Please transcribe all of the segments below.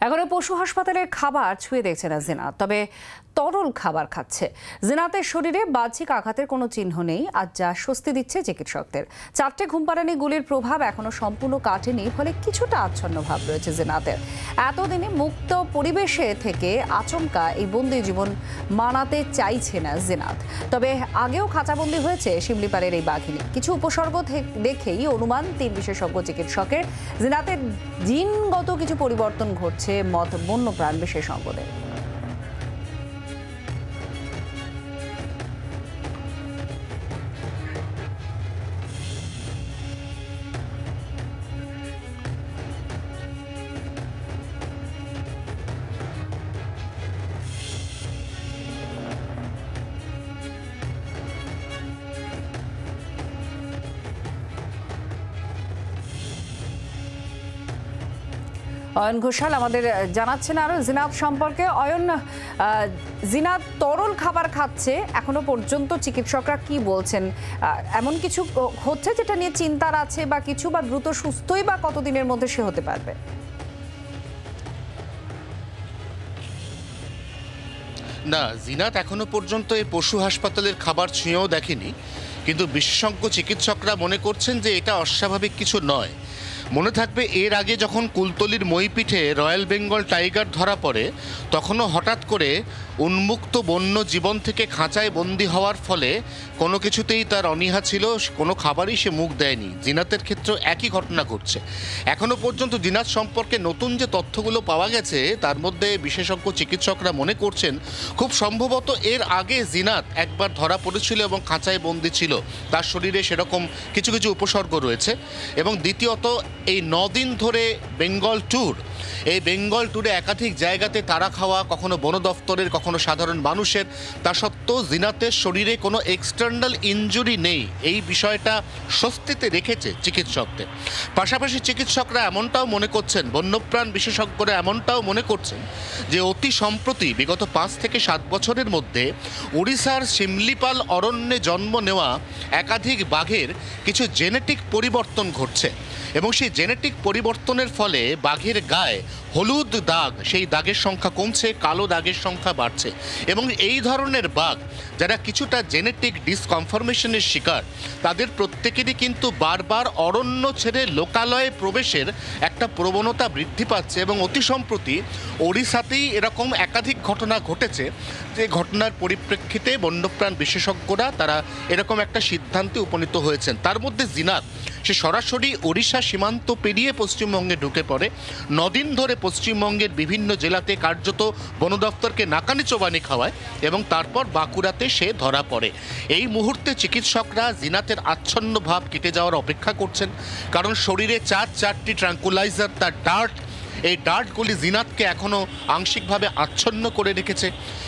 এখনো পশু হাসপাতালের খাবার ছুঁয়ে দেখছে না জিনাত, তবে তরল খাবার খাচ্ছে। জিনাতের শরীরে বাহ্যিক আঘাতের কোনো চিহ্ন নেই, আর যা স্বস্তি দিচ্ছে চিকিৎসকদের। 4টে ঘুমপাড়ানি গুলির প্রভাব এখনো সম্পূর্ণ কাটেনি, ফলে কিছুটা আচ্ছন্ন ভাব রয়েছে জিনাতের। এতদিনে মুক্ত পরিবেশে থেকে আচমকা এই বন্দি জীবন মানাতে চাইছে না জিনাত। তবে আগেও খাঁচাবন্দি হয়েছে শিমলিপালের এই বাঘিনী। কিছু উপসর্গ দেখেই অনুমান 3 বিশেষজ্ঞ চিকিৎসকের জিনাতের জিনগত কিছু পরিবর্তন ঘটছে মত বন্যপ্রাণ বিশেষজ্ঞদের। অয়ন ঘোষাল আমাদের জানাচ্ছেন আরো জিনাত সম্পর্কে। অয়ন, জিনাত তরল খাবার খাচ্ছে, এখনো পর্যন্ত চিকিৎসকরা কি বলছেন? এমন কিছু হচ্ছে যেটা নিয়ে চিন্তার আছে বা কিছু, বা দ্রুত সুস্থই বা কতদিনের মধ্যে সে হতে পারবে? না, জিনাত এখনো পর্যন্ত এই পশু হাসপাতালের খাবার ছুঁয়েও দেখেনি, কিন্তু বিশেষজ্ঞ চিকিৎসকরা মনে করছেন যে এটা অস্বাভাবিক কিছু নয়। মনে থাকবে এর আগে যখন কুলতলির মইপিঠে রয়্যাল বেঙ্গল টাইগার ধরা পড়ে, তখনও হঠাৎ করে উন্মুক্ত বন্য জীবন থেকে খাঁচায় বন্দি হওয়ার ফলে কোনো কিছুতেই তার অনীহা ছিল, কোনো খাবারই সে মুখ দেয়নি। জিনাতের ক্ষেত্রেও একই ঘটনা ঘটছে। এখনও পর্যন্ত জিনাত সম্পর্কে নতুন যে তথ্যগুলো পাওয়া গেছে, তার মধ্যে বিশেষজ্ঞ চিকিৎসকরা মনে করছেন খুব সম্ভবত এর আগে জিনাত একবার ধরা পড়েছিল এবং খাঁচায় বন্দি ছিল, তার শরীরে সেরকম কিছু কিছু উপসর্গ রয়েছে। এবং দ্বিতীয়ত এই 9 দিন ধরে বেঙ্গল ট্যুর, এই বেঙ্গল ট্যুরে একাধিক জায়গাতে তাড়া খাওয়া, কখনো বন দফতরের, কখনো সাধারণ মানুষের, তা সত্ত্বেও জিনাতের শরীরে কোনো এক্সটার্নাল ইনজুরি নেই, এই বিষয়টা স্বস্তিতে রেখেছে চিকিৎসকদের। পাশাপাশি চিকিৎসকরা এমনটাও মনে করছেন, বন্যপ্রাণ বিশেষজ্ঞরা এমনটাও মনে করছেন যে অতি সম্প্রতি বিগত 5 থেকে 7 বছরের মধ্যে ওড়িশার শিমলিপাল অরণ্যে জন্ম নেওয়া একাধিক বাঘের কিছু জেনেটিক পরিবর্তন ঘটছে, এবং সেই জেনেটিক পরিবর্তনের ফলে বাঘের গায়ে হলুদ দাগ, সেই দাগের সংখ্যা কমছে, কালো দাগের সংখ্যা বাড়ছে। এবং এই ধরনের বাঘ যারা কিছুটা জেনেটিক ডিসকনফার্মেশনের শিকার, তাদের প্রত্যেকেরই কিন্তু বারবার অরণ্য ছেড়ে লোকালয়ে প্রবেশের একটা প্রবণতা বৃদ্ধি পাচ্ছে। এবং অতি সম্প্রতি ওড়িশাতেই এরকম একাধিক ঘটনা ঘটেছে, যে ঘটনার পরিপ্রেক্ষিতে বন্যপ্রাণ বিশেষজ্ঞরা তারা এরকম একটা সিদ্ধান্তে উপনীত হয়েছেন। তার মধ্যে জিনাত সে সরাসরি ওড়িশা সীমান্ত পেরিয়ে পশ্চিমবঙ্গে ঢুকে পড়ে, 9 দিন ধরে পশ্চিমবঙ্গের বিভিন্ন জেলাতে কার্যত বন দফতরকে নাকানি চোবানি খাওয়ায়, এবং তারপর বাঁকুড়াতে সে ধরা পড়ে। এই মুহূর্তে চিকিৎসকরা জিনাতের আচ্ছন্ন ভাব কেটে যাওয়ার অপেক্ষা করছেন, কারণ শরীরে 4টি ট্রাঙ্কুলাইজার, তার ডার্ট, এই ডার্টগুলি জিনাতকে এখনও আংশিকভাবে আচ্ছন্ন করে রেখেছে।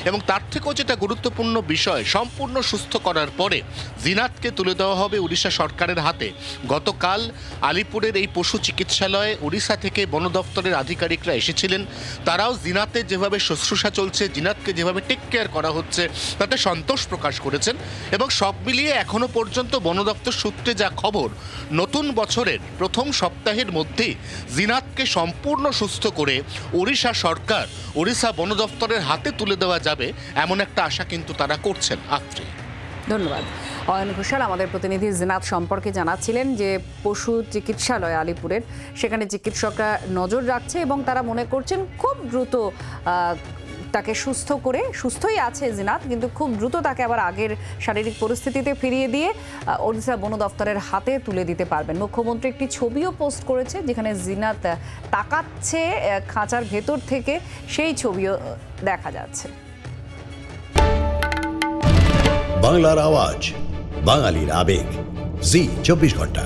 এবং তার থেকেও যেটা গুরুত্বপূর্ণ বিষয়, সম্পূর্ণ সুস্থ করার পরে জিনাতকে তুলে দেওয়া হবে উড়িষ্যা সরকারের হাতে। গতকাল আলিপুরের এই পশু চিকিৎসালয়ে উড়িষ্যা থেকে বন দফতরের আধিকারিকরা এসেছিলেন, তারাও জিনাতের যেভাবে শুশ্রূষা চলছে, জিনাতকে যেভাবে টেক কেয়ার করা হচ্ছে, তাতে সন্তোষ প্রকাশ করেছেন। এবং সব মিলিয়ে এখনও পর্যন্ত বন দপ্তর সূত্রে যা খবর, নতুন বছরের প্রথম সপ্তাহের মধ্যেই জিনাতকে সম্পূর্ণ সুস্থ করে ওড়িশা সরকার, ওড়িশা বন দফতরের হাতে তুলে দেওয়া যাবে, এমন একটা আশা কিন্তু তারা করছেন। আত্রে ধন্যবাদ। অয়ন ঘোষাল আমাদের প্রতিনিধি জিনাত সম্পর্কে জানাচ্ছিলেন যে পশু চিকিৎসালয় আলিপুরের, সেখানে চিকিৎসকরা নজর রাখছে এবং তারা মনে করছেন খুব দ্রুত তাকে সুস্থই আছে জিনাত, কিন্তু খুব দ্রুত তাকে আবার আগের শারীরিক পরিস্থিতিতে ফিরিয়ে দিয়ে ওড়িশা বন দফতরের হাতে তুলে দিতে পারবেন। মুখ্যমন্ত্রী একটি ছবিও পোস্ট করেছে, যেখানে জিনাত তাকাচ্ছে খাঁচার ভেতর থেকে, সেই ছবিও দেখা যাচ্ছে। বাংলার আওয়াজ, বাঙালির আবেগ, জি 24 ঘন্টা।